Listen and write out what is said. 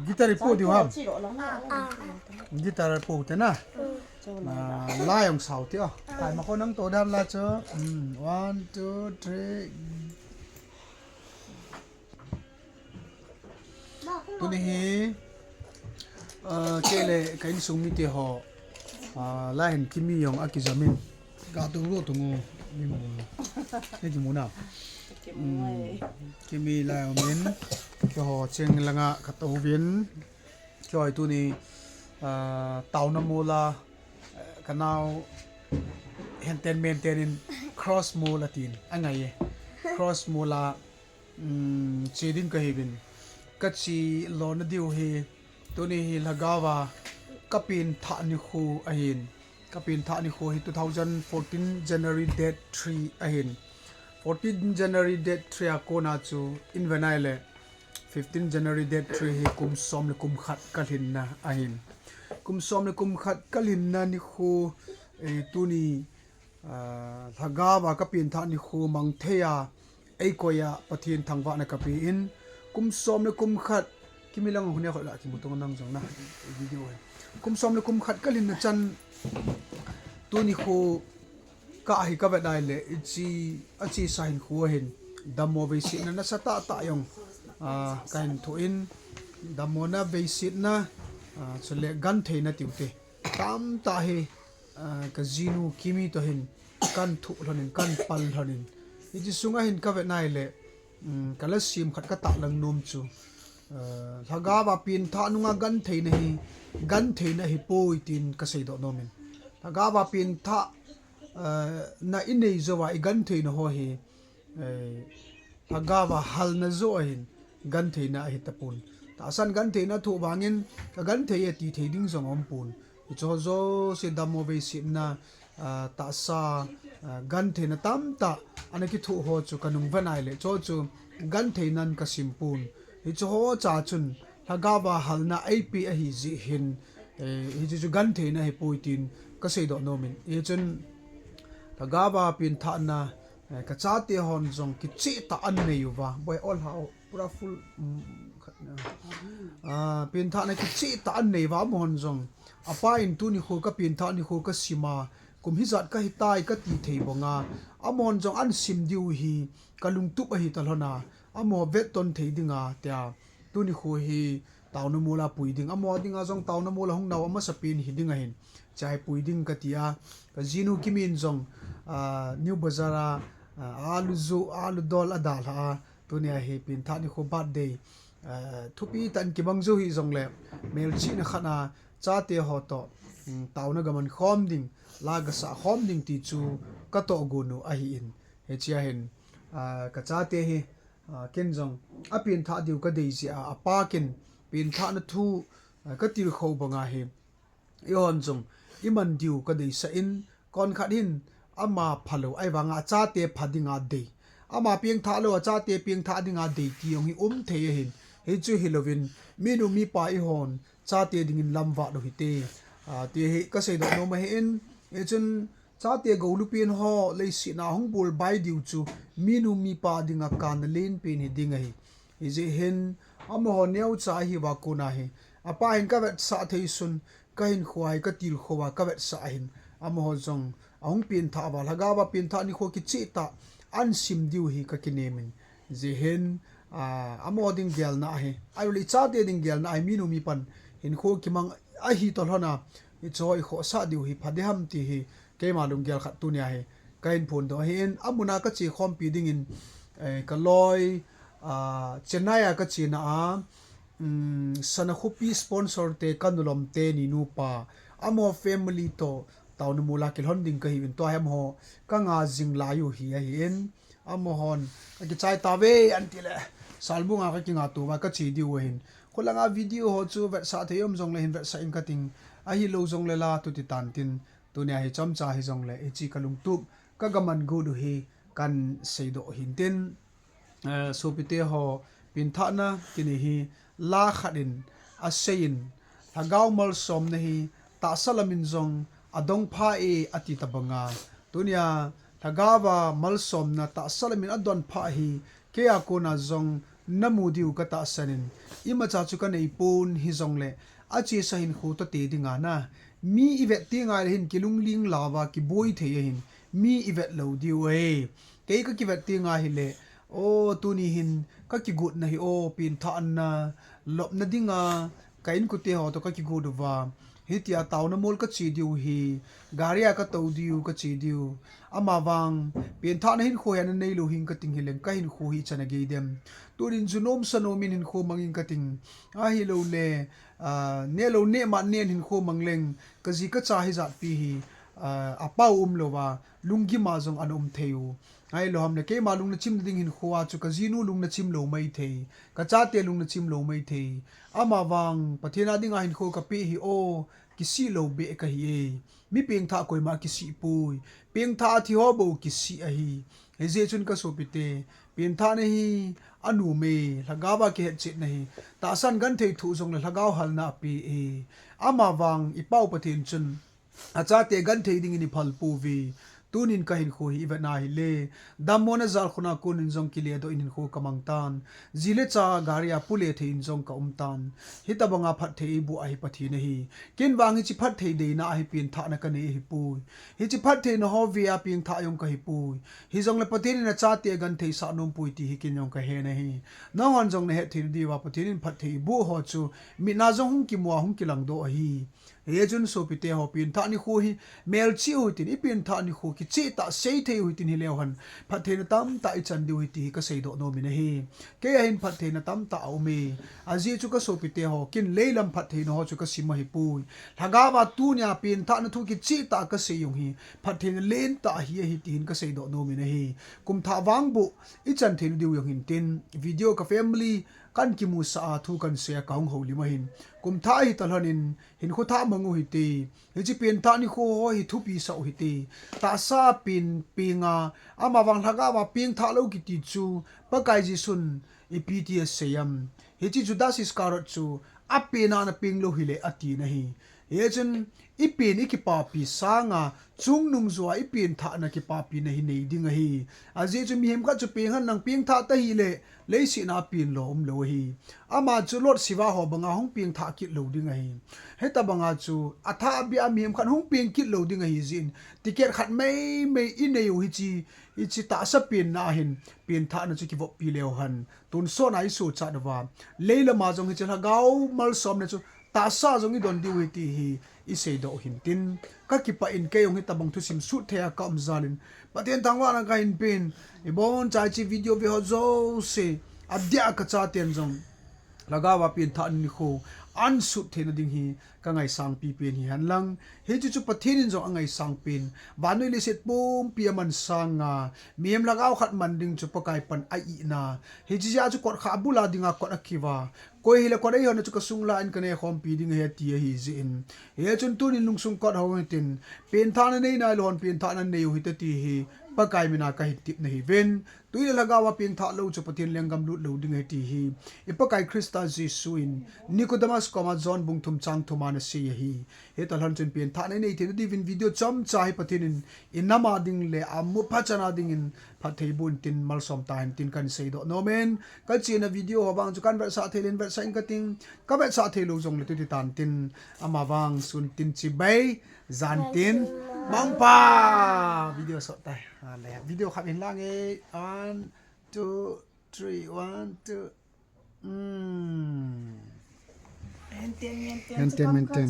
guitar po di ham guitar po te na lai ông sáu tiêu tại mà con nắng tổ đam là chớ 1 2 3 tu này cái lệ cái súng mi tiêu họ lai hình kim mi yong akizamin gà tu ro tu ngô mi mù cái gì mù nào kim mi lai ông min cho họ chênh là ngã cắt tàu viên cho tu này tàu nam mô la canal henten maintain cross mo latin angai cross mo la chedin ka hebin kachi lon diu he to ni hi lagawa kapin tha ni khu ahin kapin tha ni khu hi 2014 January date 3 ahin 14 January date 3 akona chu in venaile 15 January date 3 hi kum som le kum khat kalhin na ahin kum som le kum khat kalhin na ni khu tuni thagawa kapin tha ni khu mang theya ei koya pathin thangwa na kapi in kum som le kum khat kimilang hunya khol la ki mutong nang jong na video hai kum som le kum khat kalin na chan tuni khu ka hi ka vedai le chi achi sain khu hin damo ve si na sa ta ta yong kain thu in damo na ve si na chule gan theina tiute tam ta he ka jinu kimi to hin kan thu lonin kan pal lonin iji sunga hin ka ve nai le kala sim khat ka ta lang nom chu thaga ba pin tha nunga gan theina hi poi tin ka sei do nomin thaga ba pin tha na inei zowa I gan theina ho hi thaga ba hal na zo hin gan theina hi tapun ta san gan theina thu bangin ka gan thei ti theiding zong om pun cho zo se damo ve sim na ta sa gan theina tam ta anaki thu ho chu kanung vanai le cho chu gan theinan ka simpun hi chu ho cha chun thagawa halna ap a hi ji hin hi chu gan theina hi poitin ka sei do nomin e chun thagawa pin tha na ka cha te hon jong ki chi ta an ne yuwa boy all how pura full pin tha na ki chi ta an ne wa mon jong apa in tu ni khu ka pin tha ni khu ka sima kum hi zat ka hi tai ka ti thei bonga amon jong an sim diu hi kalung tup a hi talhona amo vet ton thei dinga tia tu ni khu hi tauna mola puiding amo dinga jong tauna mola hong naw ama sapin hi dinga hin chai puiding ka tia ka jinu kimin jong new bazara alu dol adal ha tu ni hi pin tha ni khu birthday thupi tan ki bangzu hi jong le mel chi na khana cha te ho to tauna gaman khom ding la ga sa khom ding ti chu ka to gunu a hi in he chia hin ka cha te hi ken jong a pin tha diu ka dei ji a pa ken pin tha na thu ka tir kho banga hi yon jong iman diu ka dei sa in kon khat hin ama phalo ai wanga cha te phadinga dei ama pieng tha lo cha te pieng tha dinga dei ti yong hi the hin he chu hilovin minu mi pa I hon cha te ding in lamwa do hi te te he ka sei do no ma he in e chun cha te go lu pin ho le si na hong bul bai diu chu minu mi pa dinga kan len pin hi dinga hi e je hen am ho neu cha hi wa ko na he apa hin ka vet sa thei sun ka hin khwai ka tir khowa ka vet sa hin am ho jong ahong pin tha ba laga ba pin tha ni kho ki chi ta an sim diu hi ka kinemin je hen amo ding gel na he ai li cha te ding gel na ai minu mi pan hin kho ki mang a hi tol hona I choi kho sa diu hi phade ham ti hi ke ma lung gel khat tu nya he kain phun do hin amuna ka chi khom pi ding in ka loi chennai ka chi na sana khupi sponsor te kanulom te ni nu pa amo family to taun mula kil hon ding ka hi in to hem ho ka nga jing la yu hi hin amo hon ka ki chai ta ve antile salbunga ka ki nga tu wa ka chi diu hin khulanga video ho chu vet sa theyom jong le hin vet sa in cutting a hi lo jong le la tu ti tan tin tu nya hi cham cha hi jong le e chi kalung tu ka gaman gu du hi kan sei do hin tin so pite ho pin tha na kini hi la khadin a sein thagaw mal som ne hi ta salamin jong adong pha e ati tabanga tunia thagawa mal som na ta salamin adon pha hi ke akona jong namu diu ka ta sanin ima cha chu ka nei pun hi zong le a che sa hin khu to te dinga na mi ivet ti nga hin kilung ling lawa ki boi the hin mi ivet lo diu e ke ka ki vet ti nga hi le o tu ni hin ka ki gut na hi o pin tha an na lop na dinga kain ku te ho to ka ki gut wa hi tia taw na mol ka chi diu hi garia ka to diu ka chi diu ama wang pin tha na hin kho yan nei lo hin ka ting hileng ka hin kho hi chana ge dem turin junom sanomin hin kho mangin ka ting a hi lo le ne lo ne ma ne hin kho mangleng ka ji ka cha hi zat pi hi a pau lo wa lungi ma jong anom theu ai lo ham ne ke ma lung na chim ding hin khuwa chu ka jinu lung na chim lo mai thei ka cha te lung na chim lo mai thei ama wang pathena ding a hin kho ka pi hi o kisi lo be ka hi e mi peng tha koi ma kisi pui peng tha thi ho bo kisi a hi he je chun ka so pite peng tha ne hi anu me lagawa ke chit na hi ta san gan thei thu jong la lagaw hal na pi e ama wang i pau pathin chun acha te gan thei ding ni phal pu vi tunin kahin kho hi va na hi le damona zal khuna kun in jong kile do in kho kamang tan zile cha garia pule the in jong ka tan hitabanga phat thei bu a hi pathi na hi kin wang hi chi phat thei de na hi pin tha na ka ne hi pu hi chi phat thei no ho via pin tha yong ka hi pu hi jong le pathin na cha te gan thei sa nom pui ti hi kin yong ka he na hi na wan jong ne he thei di wa pathin phat thei bu ho chu mi na jong hung ki mo hung ki lang do a hi he jun so pite ho pin tha ni kho hi mel chi hu tin i pin tha ni kho ki chi ta sei thei hu tin hi le han phathe na tam ta i chan di hu ti ka sei do no mi na hi ke hin phathe na tam ta au me a ji chu ka so pite ho kin leilam phathe no ho chu ka sim hi pu thaga wa tu nya pin tha na thu ki chi ta ka sei yong hi phathe na len ta hi tin ka sei do no mi na hi kum tha wang bu i chan thei di yong hin tin video ka family kan ki mu sa thu kan se kaung ho li ma hin kum tha hi talhanin hin kho tha mangu hi ti hi chi pin tha ni kho hi thu pi sa hi ti ta sa pin pinga ama wang thaga wa ping tha lo ki ti chu pa kai ji sun i pts sayam hi chi judas iskarot chu apena na ping lo hi le ati na hi he chen i pin i ki pa pi sanga chung nung zua i pin tha na ki pa pi na hi nei ding hi a je chu mi hem ka chu ping han nang ping tha ta hi le leisi na pin lo lo hi ama chu lot siwa ho banga hong ping tha ki lo ding hi heta banga chu atha bi am hem khan hong ping ki lo ding hi zin ticket khat mai i nei hi chi i chi ta sa pin na hin pin tha na chu ki vo pi leo han tun so nai su cha dawa leila ma jong hi cha gau mal som na chu ta sa jong i don di wi ti hi i sei do hin tin ka ki pa in ke yong hi tabang thu sim su thea ka am zalin patien tangwa na ka in pin i bon chai chi video vi ho zo se adya ka cha ten jong lagawa pin tha ni kho an su the na ding hi ka ngai sang pi pen hi han lang he chu pathin in jong angai sang pin banoi le set pum pi man sanga miem lagaw khat man ding chu pakai pan ai na he ji ja chu kot kha bula dinga kot akiwa koi hila ko dai hon chu ka sungla in kane khom pi ding he ti hi zin he chun tu nin lung sung kot ho tin pen tha na nei na lon pen tha na nei hi ta ti hi pakai mina ka hi tip na hi ven tuile lagawa pen tha lo chu pathin lengam lu lo ding he ti hi e pakai krista jesu in nicodemus koma john bung thum chang thuma na se hi he talhan chen pen tha nei thi di vin video cham chai pathin in nama ding le amu phachana ding in phathei bun tin mal som time tin kan sei do no men ka china video hawang chu kan ver sa thelen ver sa in ka ting ka ver sa thelo jong le tu ti tan tin ama wang sun tin chi bai zan tin mang pa video so tai le video khap in lang e 1 2 3 1 2 maintain